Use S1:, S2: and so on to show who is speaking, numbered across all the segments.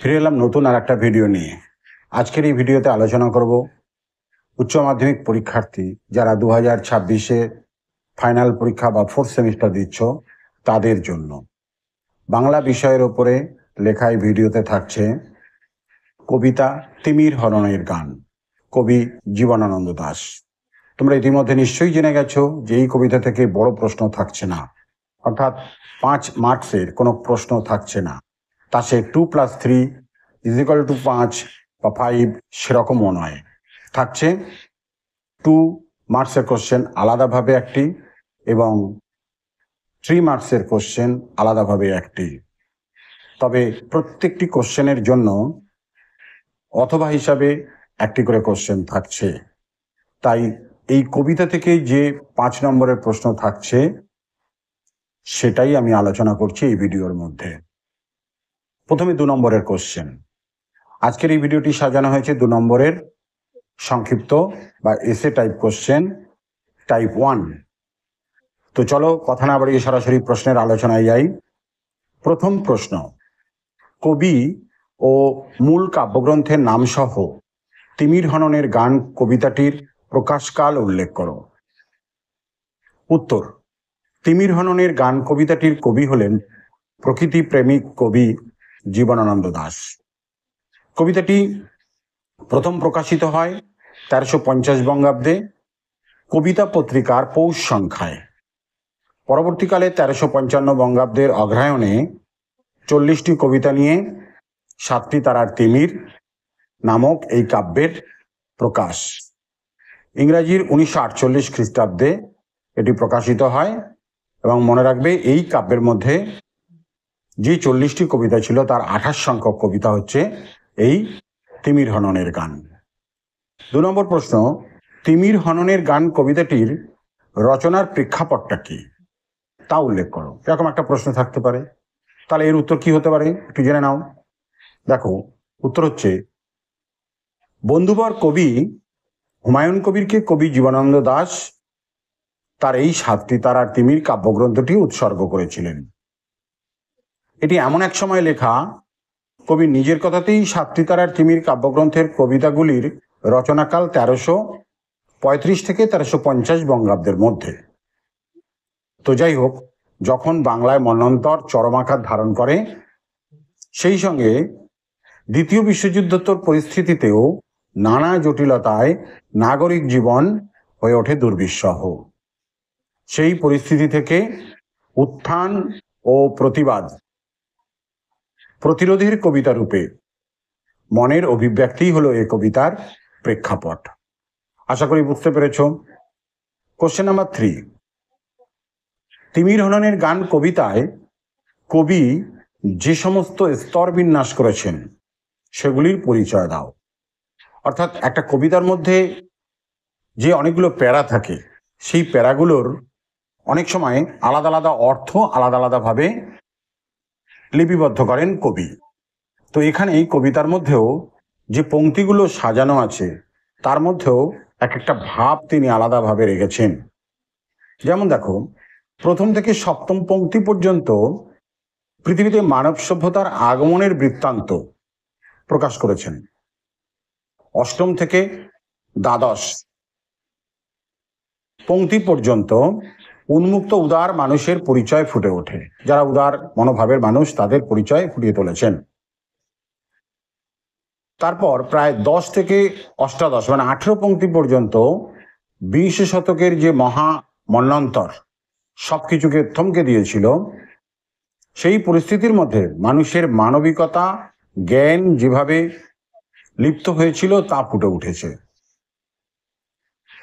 S1: ফিরে এলাম নতুন আর একটা ভিডিও নিয়ে। আজকের এই ভিডিওতে আলোচনা করব উচ্চ মাধ্যমিক পরীক্ষার্থী যারা 2026-এ ফাইনাল পরীক্ষা বা ফোর্থ সেমিস্টার দিচ্ছ তাদের জন্য। বাংলা বিষয়ের ওপরে লেখা এই ভিডিওতে থাকছে কবিতা তিমির হরণের গান, কবি জীবনানন্দ দাশ। তোমরা ইতিমধ্যে নিশ্চয়ই জেনে গেছো যে এই কবিতা থেকে বড় প্রশ্ন থাকছে না, অর্থাৎ 5 মার্কসের কোনো প্রশ্ন থাকছে না। তা সে 2+3 = 5 বা 5 সেরকমও নয়। থাকছে 2 মার্কসের কোশ্চেন আলাদাভাবে একটি এবং 3 মার্কসের কোশ্চেন আলাদাভাবে একটি। তবে প্রত্যেকটি কোশ্চেনের জন্য অথবা হিসাবে একটি করে কোশ্চেন থাকছে। তাই এই কবিতা থেকে যে 5 নম্বরের প্রশ্ন থাকছে সেটাই আমি আলোচনা করছি এই ভিডিওর মধ্যে। প্রথমে 2 নম্বরের কোশ্চেন। আজকের এই ভিডিওটি সাজানো হয়েছে 2 নম্বরের সংক্ষিপ্ত বা এসে টাইপ কোশ্চেন, টাইপ 1। তো চলো কথা না বাড়িয়ে সরাসরি প্রশ্নের আলোচনায় যাই। প্রথম প্রশ্ন, কবি ও মূল কাব্যগ্রন্থের নামসহ তিমির হননের গান কবিতাটির প্রকাশকাল উল্লেখ করো। উত্তর, তিমির হননের গান কবিতাটির কবি হলেন প্রকৃতি প্রেমিক কবি জীবনানন্দ দাশ। কবিতাটি প্রথম প্রকাশিত হয় 1350 বঙ্গাব্দে কবিতা পত্রিকার পৌষ সংখ্যায়। পরবর্তীকালে 1355 বঙ্গাব্দের অগ্রহায়ণে 40টি কবিতা নিয়ে 7টি তারার তিমির নামক এই কাব্যের প্রকাশ। ইংরাজির 1948 খ্রিস্টাব্দে এটি প্রকাশিত হয় এবং মনে রাখবে এই কাব্যের মধ্যে যে 40টি কবিতা ছিল তার 28 সংখ্যক কবিতা হচ্ছে এই তিমির হননের গান। 2 নম্বর প্রশ্ন, তিমির হননের গান কবিতাটির রচনার প্রেক্ষাপটটা কি তা উল্লেখ করো। এরকম একটা প্রশ্ন থাকতে পারে, তাহলে এর উত্তর কি হতে পারে একটু জেনে নাও। দেখো, উত্তর হচ্ছে বন্ধুবর কবি হুমায়ুন কবিরকে কবি জীবনানন্দ দাশ তার এই 7টি তারার তিমির কাব্যগ্রন্থটি উৎসর্গ করেছিলেন। এটি এমন এক সময় লেখা, কবি নিজের কথাতেই 7টি তারার তিমির কাব্যগ্রন্থের কবিতাগুলির রচনাকাল 1335 থেকে 1350 বঙ্গাব্দের মধ্যে। তো যাই হোক, যখন বাংলায় মন্বন্তর চরম আকার ধারণ করে, সেই সঙ্গে দ্বিতীয় বিশ্বযুদ্ধোত্তর পরিস্থিতিতেও নানা জটিলতায় নাগরিক জীবন হয়ে ওঠে দুর্বিষহ। সেই পরিস্থিতি থেকে উত্থান ও প্রতিবাদ প্রতিরোধের কবিতা রূপে মনের অভিব্যক্তি হলো এই কবিতার প্রেক্ষাপট। আশা করি বুঝতে পেরেছ। কোশ্চেন নাম্বার 3, তিমির হননের গান কবিতায় কবি যে সমস্ত স্তর বিন্যাস করেছেন সেগুলির পরিচয় দাও। অর্থাৎ একটা কবিতার মধ্যে যে অনেকগুলো প্যারা থাকে, সেই প্যারাগুলোর অনেক সময় আলাদা আলাদা অর্থ আলাদা আলাদাভাবে লিপিবদ্ধ করেন কবি। তো এখানে এই কবিতার মধ্যেও যে পংক্তিগুলো সাজানো আছে তার মধ্যেও এক একটা ভাব তিনি আলাদাভাবে রেখেছেন। যেমন দেখো, প্রথম থেকে 7ম পংক্তি পর্যন্ত পৃথিবীতে মানব সভ্যতার আগমনের বৃত্তান্ত প্রকাশ করেছেন। 8ম থেকে 12 পংক্তি পর্যন্ত উন্মুক্ত উদার মানুষের পরিচয় ফুটে ওঠে। যারা উদার মনোভাবের মানুষ তাদের পরিচয় ফুটিয়ে তুলেছেন। তারপর প্রায় 10 থেকে 18 মানে 18 পংক্তি পর্যন্ত 20 শতকের যে মহা মন্বন্তর সবকিছুকে থমকে দিয়েছিল, সেই পরিস্থিতির মধ্যে মানুষের মানবিকতা জ্ঞান যেভাবে লিপ্ত হয়েছিল তা ফুটে উঠেছে।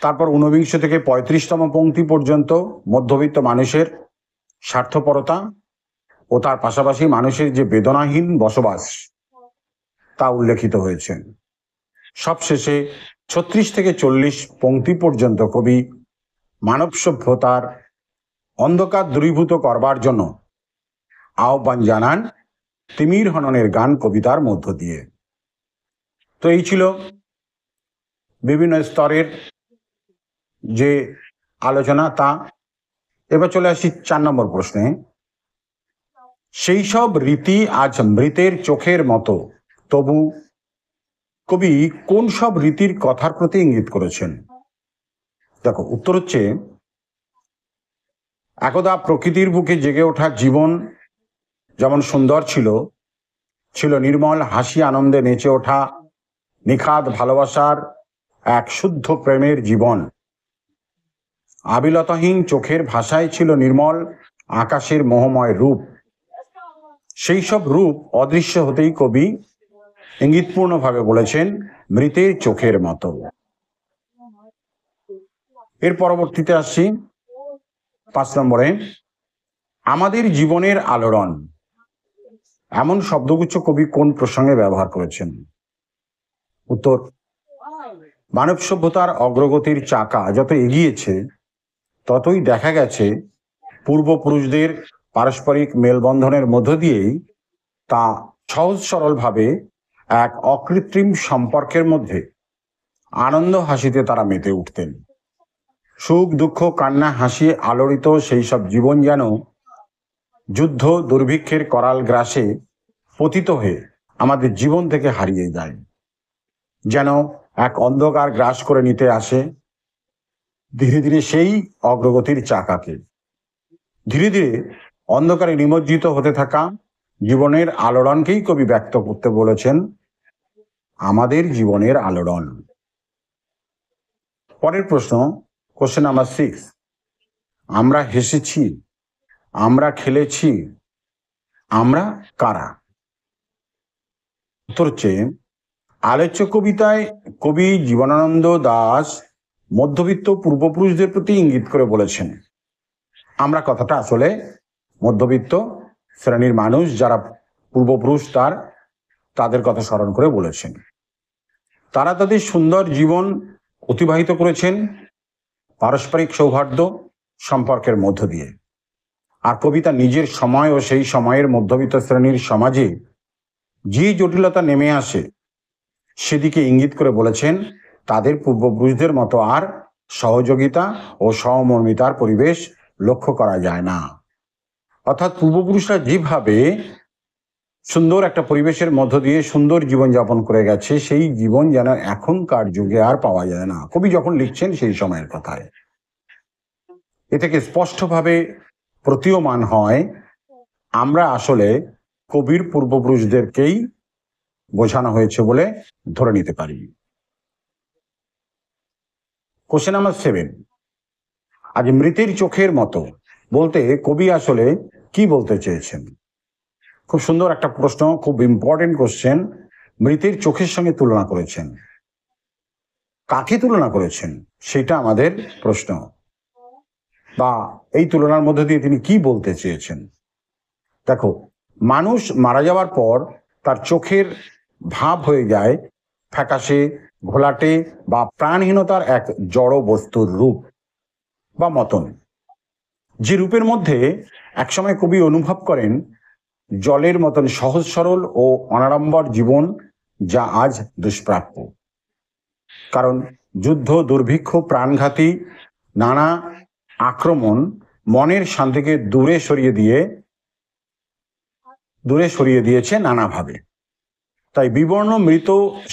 S1: তারপর 19 থেকে 35তম পংক্তি পর্যন্ত মধ্যবিত্ত মানুষের স্বার্থপরতা ও তার পাশাপাশি মানুষের যে বেদনাহীন বসবাস তা উল্লেখিত হয়েছে। সবশেষে 36 থেকে 40 পংক্তি পর্যন্ত কবি মানব সভ্যতার অন্ধকার দূরীভূত করবার জন্য আহ্বান জানান তিমির হননের গান কবিতার মধ্য দিয়ে। তো এই ছিল বিভিন্ন স্তরের যে আলোচনা তা। এবার চলে আসি 4 নম্বর প্রশ্নে। সেই সব রীতি আজ মৃতের চোখের মতো তবু কবি কোন সব রীতির কথার প্রতি ইঙ্গিত করেছেন? দেখো, উত্তর হচ্ছে, একদা প্রকৃতির বুকে জেগে ওঠা জীবন যেমন সুন্দর ছিল, ছিল নির্মল হাসি আনন্দে নেচে ওঠা নিখাদ ভালোবাসার এক শুদ্ধ প্রেমের জীবন। আবিলতাহীন চোখের ভাষায় ছিল নির্মল আকাশের মোহময় রূপ। সেই সব রূপ অদৃশ্য হতেই কবি ইঙ্গিতপূর্ণভাবে বলেছেন মৃতের চোখের মতো। এর পরবর্তীতে আসছি 5 নম্বরে, আমাদের জীবনের আলোড়ন এমন শব্দগুচ্ছ কবি কোন প্রসঙ্গে ব্যবহার করেছেন? উত্তর, মানব সভ্যতার অগ্রগতির চাকা যত এগিয়েছে ততই দেখা গেছে পূর্বপুরুষদের পারস্পরিক মেলবন্ধনের মধ্য দিয়েই তা সহজ সরলভাবে এক অকৃত্রিম সম্পর্কের মধ্যে আনন্দ হাসিতে তারা মেতে উঠতেন। সুখ দুঃখ কান্না হাসি আলোড়িত সেই সব জীবন যেন যুদ্ধ দুর্ভিক্ষের করাল গ্রাসে পতিত হয়ে আমাদের জীবন থেকে হারিয়ে যায়, যেন এক অন্ধকার গ্রাস করে নিতে আসে ধীরে ধীরে সেই অগ্রগতির চাকাকে। ধীরে ধীরে অন্ধকারে নিমজ্জিত হতে থাকা জীবনের আলোড়নকেই কবি ব্যক্ত করতে বলেছেন আমাদের জীবনের আলোড়ন। পরের প্রশ্ন, কোশ্চেন নাম্বার 6, আমরা হেসেছি, আমরা খেলেছি, আমরা কারা? উত্তর হচ্ছে, আলোচ্য কবিতায় কবি জীবনানন্দ দাশ মধ্যবিত্ত পূর্বপুরুষদের প্রতি ইঙ্গিত করে বলেছেন। আমরা কথাটা আসলে মধ্যবিত্ত শ্রেণীর মানুষ যারা পূর্বপুরুষ তাদের কথা স্মরণ করে বলেছেন। তারা তাদের সুন্দর জীবন অতিবাহিত করেছেন পারস্পরিক সৌহার্দ্য সম্পর্কের মধ্য দিয়ে। আর কবিতা নিজের সময় ও সেই সময়ের মধ্যবিত্ত শ্রেণীর সমাজে যে জটিলতা নেমে আসে সেদিকে ইঙ্গিত করে বলেছেন তাদের পূর্বপুরুষদের মতো আর সহযোগিতা ও সহমর্মিতার পরিবেশ লক্ষ্য করা যায় না। অর্থাৎ পূর্বপুরুষরা যেভাবে সুন্দর একটা পরিবেশের মধ্য দিয়ে সুন্দর জীবনযাপন করে গেছে সেই জীবন যেন এখনকার যুগে আর পাওয়া যায় না। কবি যখন লিখছেন সেই সময়ের কথায় এ থেকে স্পষ্টভাবে প্রতীয়মান হয় আমরা আসলে কবির পূর্বপুরুষদেরকেই বোঝানো হয়েছে বলে ধরে নিতে পারি। কোশ্চেন নাম্বার 7, আজ মৃতের চোখের মতো বলতে কবি আসলে কি বলতে চেয়েছেন? খুব সুন্দর একটা প্রশ্ন, খুব ইম্পর্টেন্ট কোশ্চেন। মৃতের চোখের সঙ্গে তুলনা করেছেন, কাকে তুলনা করেছেন সেটা আমাদের প্রশ্ন, বা এই তুলনার মধ্যে দিয়ে তিনি কি বলতে চেয়েছেন। দেখো, মানুষ মারা যাওয়ার পর তার চোখের ভাব হয়ে যায় ফ্যাকাশে ঘোলাটে বা প্রাণহীনতার এক জড় বস্তুর রূপ বা মতন, যে রূপের মধ্যে একসময় কবি অনুভব করেন জলের মতন সহজ সরল ও অনাড়ম্বর জীবন যা আজ দুষ্প্রাপ্য। কারণ যুদ্ধ দুর্ভিক্ষ প্রাণঘাতী নানা আক্রমণ মনের শান্তিকে দূরে সরিয়ে দিয়েছে নানাভাবে। তাই বিবর্ণ মৃত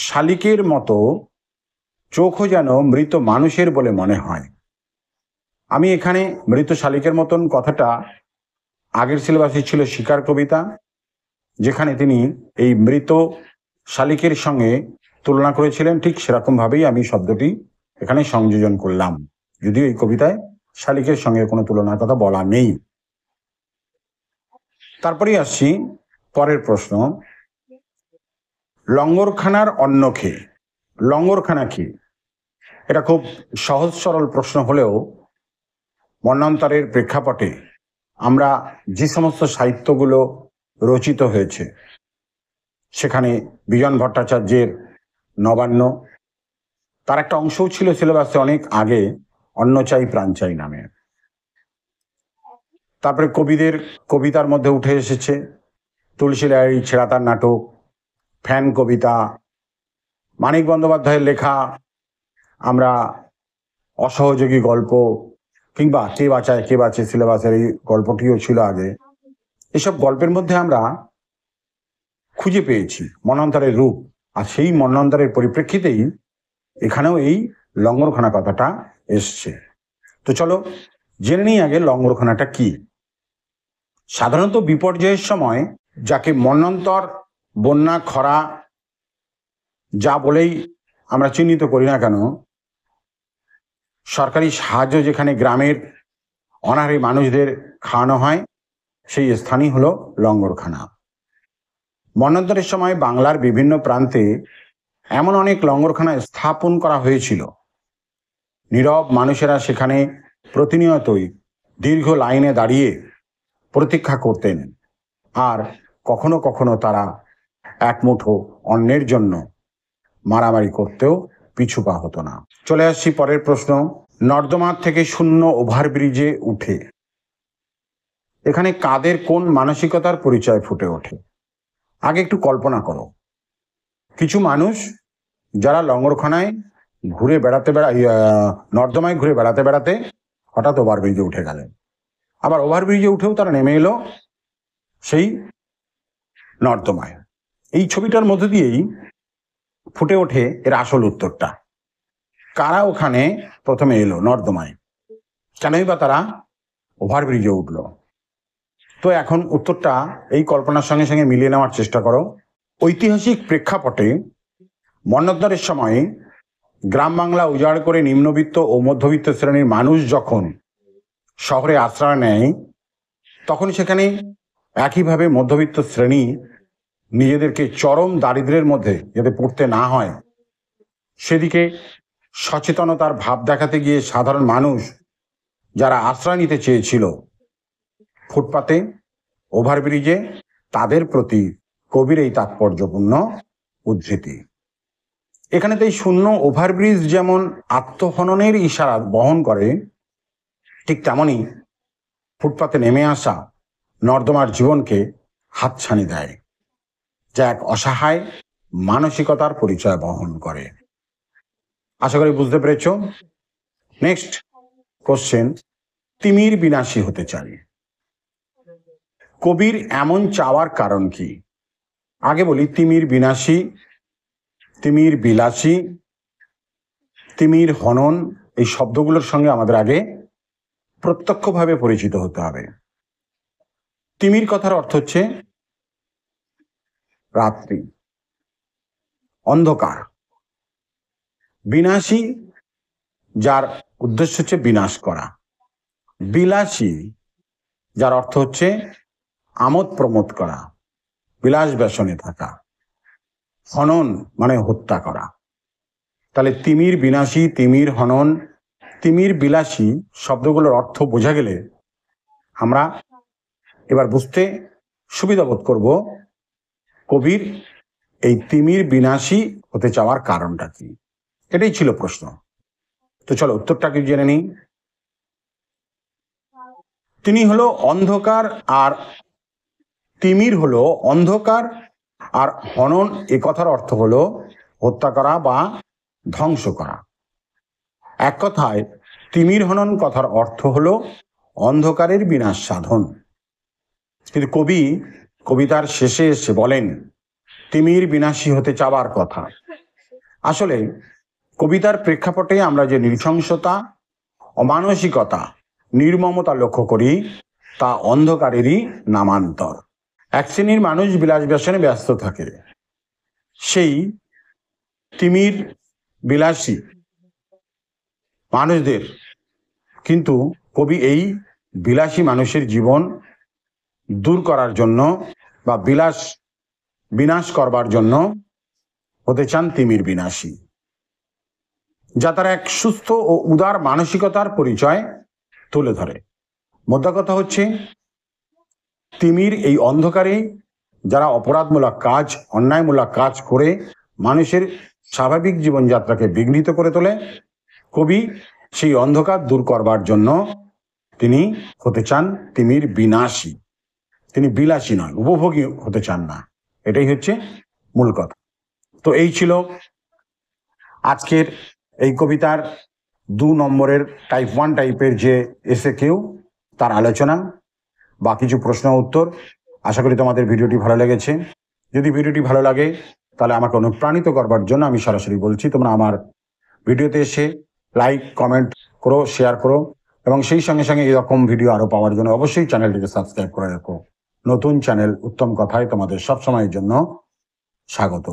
S1: শালিকের মতো চোখও যেন মৃত মানুষের বলে মনে হয়। আমি এখানে মৃত শালিকের মতন কথাটা আগের সিলেবাসে ছিল শিকার কবিতা, যেখানে তিনি এই মৃত শালিকের সঙ্গে তুলনা করেছিলেন, ঠিক সেরকম ভাবেই আমি শব্দটি এখানে সংযোজন করলাম, যদিও এই কবিতায় শালিকের সঙ্গে কোনো তুলনার কথা বলা নেই। তারপরেই আসছি পরের প্রশ্ন, লঙ্গরখানার অন্ন খেয়ে। লঙ্গরখানা কি? এটা খুব সহজ সরল প্রশ্ন হলেও মন্বন্তরের প্রেক্ষাপটে আমরা যে সমস্ত সাহিত্যগুলো রচিত হয়েছে সেখানে বিজন ভট্টাচার্যের নবান্ন, তার একটা অংশও ছিল সিলেবাসে অনেক আগে, অন্ন চাই প্রাণ চাই নামে। তারপরে কবিদের কবিতার মধ্যে উঠে এসেছে তুলসী লাহিড়ী ছেঁড়া তার নাটক, ফ্যান কবিতা, মানিক বন্দ্যোপাধ্যায়ের লেখা আমরা অসহযোগী গল্প, কিংবা কে বাঁচায় কে বাঁচে, সিলেবাসের এই গল্পটিও ছিল আগে। এসব গল্পের মধ্যে আমরা খুঁজে পেয়েছি মন্বন্তরের রূপ, আর সেই মন্বন্তরের পরিপ্রেক্ষিতেই এখানেও এই লঙ্গরখানা কথাটা এসছে। তো চলো জেনে নিই আগে লঙ্গরখানাটা কি। সাধারণত বিপর্যয়ের সময় যাকে মন্বন্তর, বন্যা, খরা যা বলেই আমরা চিহ্নিত করি না কেন, সরকারি সাহায্য যেখানে গ্রামের অনাহারী মানুষদের খাওয়ানো হয় সেই স্থানই হলো লঙ্গরখানা। মন্বন্তরের সময় বাংলার বিভিন্ন প্রান্তে এমন অনেক লঙ্গরখানা স্থাপন করা হয়েছিল। নীরব মানুষেরা সেখানে প্রতিনিয়তই দীর্ঘ লাইনে দাঁড়িয়ে প্রতীক্ষা করতেন, আর কখনো কখনো তারা এক মুঠো অন্যের জন্য মারামারি করতেও পিছু পা হতো না। চলে আসছি পরের প্রশ্ন। নর্দমার থেকে শূন্য ওভারব্রিজে উঠে এখানে কাদের কোন মানসিকতার পরিচয় ফুটে ওঠে? আগে একটু কল্পনা করো, কিছু মানুষ যারা লঙ্গরখানায় ঘুরে বেড়াতে নর্দমায় ঘুরে বেড়াতে বেড়াতে হঠাৎ ওভারব্রিজে উঠে গেলেন, আবার ওভারব্রিজে উঠেও তারা নেমে এলো সেই নর্দমায়। এই ছবিটার মধ্যে দিয়েই ফুটে ওঠে এর আসল উত্তরটা। কারা ওখানে প্রথমে এলো নর্দমায়, কেনই বা তারা ওভারব্রিজে উঠলো? তো এখন উত্তরটা এই কল্পনার সঙ্গে সঙ্গে মিলিয়ে নেওয়ার চেষ্টা করো। ঐতিহাসিক প্রেক্ষাপটে মন্বন্তরের সময় গ্রাম বাংলা উজাড় করে নিম্নবিত্ত ও মধ্যবিত্ত শ্রেণীর মানুষ যখন শহরে আশ্রয় নেয়, তখন সেখানে একইভাবে মধ্যবিত্ত শ্রেণী নিজেদেরকে চরম দারিদ্র্যের মধ্যে যাতে পড়তে না হয় সেদিকে সচেতনতার ভাব দেখাতে গিয়ে সাধারণ মানুষ যারা আশ্রয় নিতে চেয়েছিল ফুটপাতে, ওভারব্রিজে, তাদের প্রতি কবির এই তাৎপর্যপূর্ণ উদ্ধৃতি। এখানে তাই শূন্য ওভারব্রিজ যেমন আত্মহননের ইশারা বহন করে, ঠিক তেমনি ফুটপাতে নেমে আসা নর্দমার জীবনকে হাতছানি দেয়, যা এক অসহায় মানসিকতার পরিচয় বহন করে। আশা করি বুঝতে পেরেছ। নেক্সট কোশ্চেন, তিমির বিনাশী হতে চাই। কবির এমন চাওয়ার কারণ কি? আগে বলি, তিমির বিনাশী, তিমির বিলাসী, তিমির হনন, এই শব্দগুলোর সঙ্গে আমাদের আগে প্রত্যক্ষভাবে পরিচিত হতে হবে। তিমির কথার অর্থ হচ্ছে রাত্রি, অন্ধকার। বিনাশী, যার উদ্দেশ্য হচ্ছে বিনাশ করা। বিলাসী, যার অর্থ হচ্ছে আমোদ প্রমোদ করা, বিলাস ব্যসনে থাকা। হনন মানে হত্যা করা। তাহলে তিমির বিনাশী, তিমির হনন, তিমির বিলাসী শব্দগুলোর অর্থ বোঝা গেলে আমরা এবার বুঝতে সুবিধা বোধ করব কবির এই তিমির বিনাশী হতে চাওয়ার কারণটা কি। এটাই ছিল প্রশ্ন। তো চলো উত্তরটাকে জেনে নিই। তিনি হলো অন্ধকার, আর তিমির হলো অন্ধকার, আর হনন এ কথার অর্থ হলো হত্যা করা বা ধ্বংস করা। এক কথায় তিমির হনন কথার অর্থ হলো অন্ধকারের বিনাশ সাধন। কিন্তু কবি কবিতার শেষে এসে বলেন তিমির বিনাশী হতে চাওয়ার কথা। আসলে কবিতার প্রেক্ষাপটে আমরা যে নৃশংসতা, অমানসিকতা, নির্মমতা লক্ষ্য করি তা অন্ধকারেরই নামান্তর। এক শ্রেণীর মানুষ বিলাস ব্যসনে ব্যস্ত থাকে, সেই তিমির বিলাসী মানুষদের কিন্তু কবি এই বিলাসী মানুষের জীবন দূর করার জন্য বা বিনাশ করবার জন্য হতে চান তিমির বিনাশী, যা তার এক সুস্থ ও উদার মানসিকতার পরিচয় তুলে ধরে। মোদ্দা কথা হচ্ছে তিমির এই অন্ধকারে যারা অপরাধমূলক কাজ, অন্যায়মূলক কাজ করে মানুষের স্বাভাবিক জীবনযাত্রাকে বিঘ্নিত করে তোলে, কবি সেই অন্ধকার দূর করবার জন্য তিনি হতে চান তিমির বিনাশী। তিনি বিলাসী নয়, উপভোগী হতে চান না। এটাই হচ্ছে মূল কথা। তো এই ছিল আজকের এই কবিতার 2 নম্বরের টাইপ 1 টাইপের যে এসে কেউ তার আলোচনা বা কিছু প্রশ্ন উত্তর। আশা করি তোমাদের ভিডিওটি ভালো লেগেছে। যদি ভিডিওটি ভালো লাগে তাহলে আমাকে অনুপ্রাণিত করবার জন্য আমি সরাসরি বলছি, তোমরা আমার ভিডিওতে এসে লাইক কমেন্ট করো, শেয়ার করো, এবং সেই সঙ্গে সঙ্গে এরকম ভিডিও আরো পাওয়ার জন্য অবশ্যই চ্যানেলটিকে সাবস্ক্রাইব করে রাখো। নতুন চ্যানেল উত্তম কথায় তোমাদের সব সময়ের জন্য স্বাগত।